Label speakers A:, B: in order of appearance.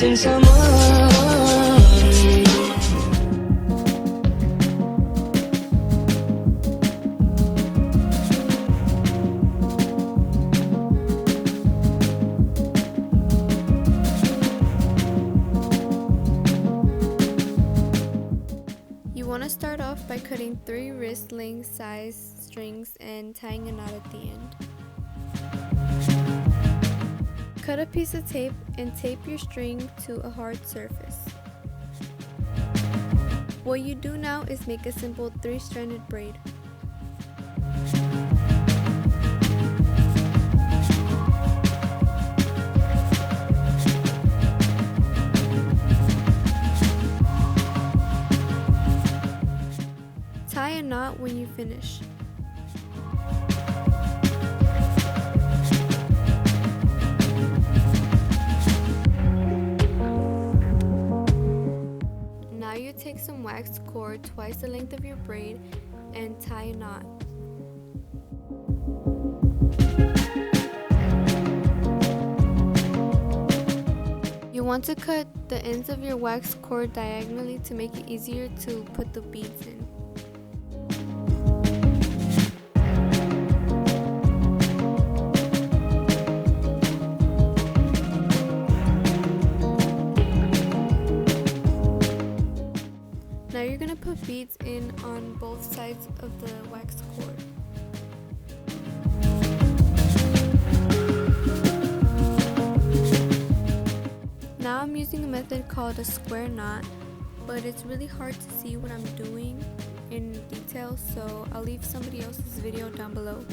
A: missing someone.
B: You want to start off by cutting 3 wrist length size strings and tying a knot at the end. Cut a piece of tape and tape your string to a hard surface. What you do now is make a simple 3-stranded braid. Tie a knot when you finish. Now you take some waxed cord twice the length of your braid and tie a knot. You want to cut the ends of your waxed cord diagonally to make it easier to put the beads in. Now you're going to put beads in on both sides of the waxed cord. Now I'm using a method called a square knot, but it's really hard to see what I'm doing in detail, so I'll leave somebody else's video down below.